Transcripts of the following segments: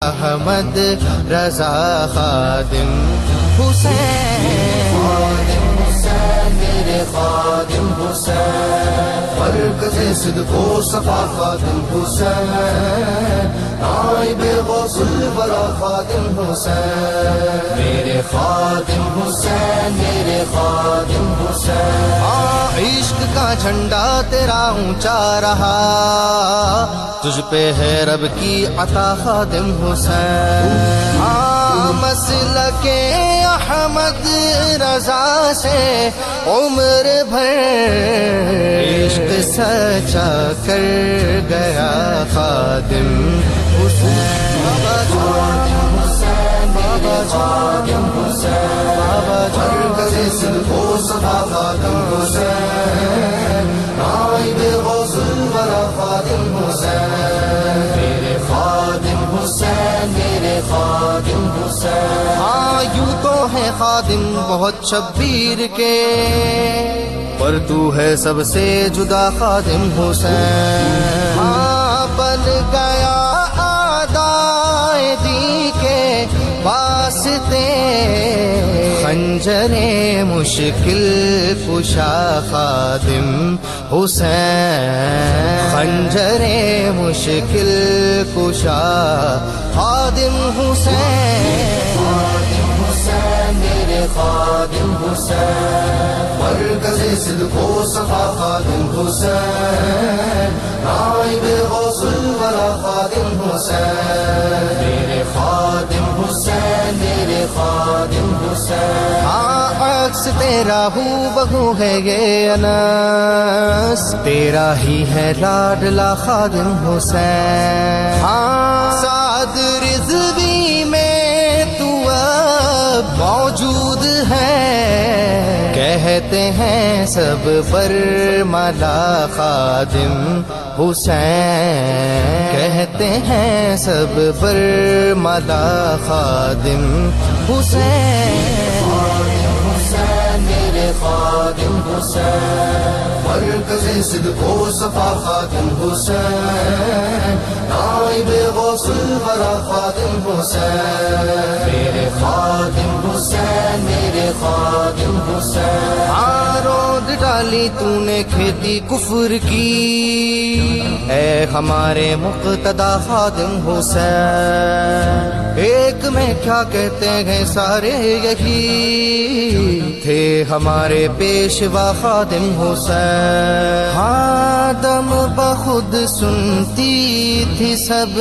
احمد رضا خادم حسین، میرے خادم حسین، مرکز صدق و صفا خادم حسین، نائب غوث الورا خادم حسین، میرے خادم حسین، میرے خادم حسین۔ عشق کا جھنڈا تیرا اونچا رہا، تجھ پہ ہے رب کی عطا خادم حسین۔ مسلک احمد رضا سے عمر بھر عشق سچا کر گیا خادم حسین، بابا خادم حسین، بابا خادم حسین، بابا مرکز صدق و صفا خادم حسین، نائب غوث الورا خادم حسین، میرے خادم حسین، میرے خادم حسین۔ ہاں یوں تو ہے خادم بہت شبیر کے، پر تو ہے سب سے جدا خادم حسین۔ ہاں بن گیا آدائے دی کے واسطے، خنجر مشکل کشا خادم حسین، خنجر مشکل کشا خادم حسین، خادم حسین، میرے خادم حسین، مرکز صدق و صفا خادم حسین، نائب غوث الورا خادم حسین، میرے خادم حسین، میرے خادم حسین۔ عکس تیرا ہو بہو ہے یہ انس، تیرا ہی ہے لاڈلا خادم حسین۔ سعد رضوی میں تو اب موجود ہے، کہتے ہیں سب پر مالا خادم حسین، کہتے ہیں سب پر مالا خادم حسین، میرے خادم حسین، مرکز صدق و صفا خادم حسین، نائب غوث الورا خادم حسین، میرے خادم حسین، میرے خادم حسین۔ رود ڈالی تو نے کھیتی کفر کی، اے ہمارے مقتدا خادم حسین، ایک میں کیا کہتے ہیں سارے یہی تھے ہمارے پیشوا خادم حسین۔ ہاں دم بخود سنتی تھی سب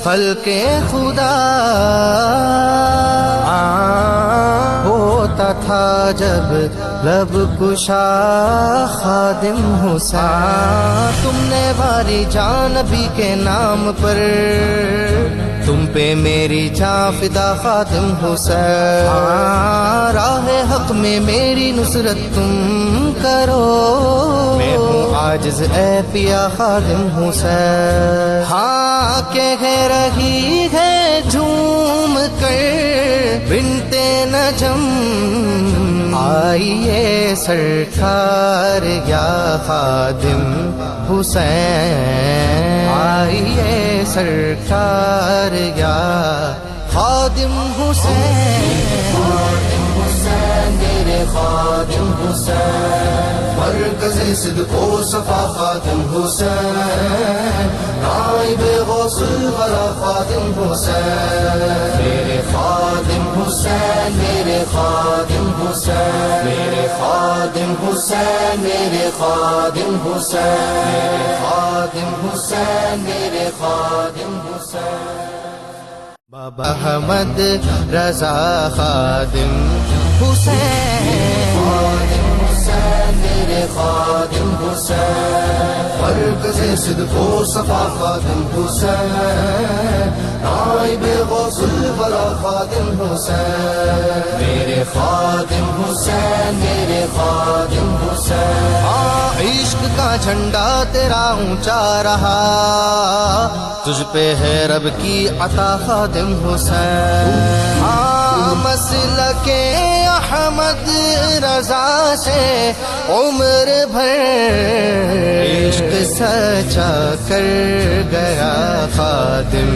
خلق خدا، ہوتا تھا جب لب کشا خادم حسین، تم نے باری جان نبی کے نام پر، تم پہ میری جاں فدا خادم حسین، راہ حق میں میری نصرت تم کرو، میں ہوں عاجز اے پیا خادم حسین۔ ہاں کہہ رہی ہے جھوم کر بنتے نجم، آئیے سرکار یا خادم حسین، آئیے سرکار یا خادم حسین، خادم حسین، میرے خادم حسین، مرکز صدق و صفا خادم حسین، نائب غوث الورا خادم حسین، میرے خادم حسین، میرے خادم حسین، میرے خادم حسین، میرے خادم حسین، میرے خادم حسین، میرے خادم حسین۔ بابا احمد رضا خادم حسین، خادم حسین، میرے خادم حسین، مرکز صدق و صفا خادم حسین، نائب غوث الورا خادم حسین، میرے خادم حسین، میرے خادم حسین۔ عشق کا جھنڈا تیرا اونچا رہا، تجھ پہ ہے رب کی عطا خادم حسین۔ مسلک احمد رضا سے عمر بھر عشق سچا کر گیا خادم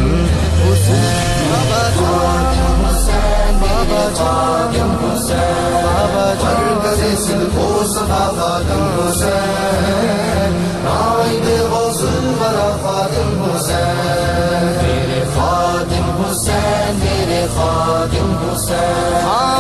حسین بابا خادم حسین بابا خادم حسین بابا مرکز صدق و صفا خادم حسین نائب غوث الورا خادم حسین میرے خادم حسین میرے خادم حسین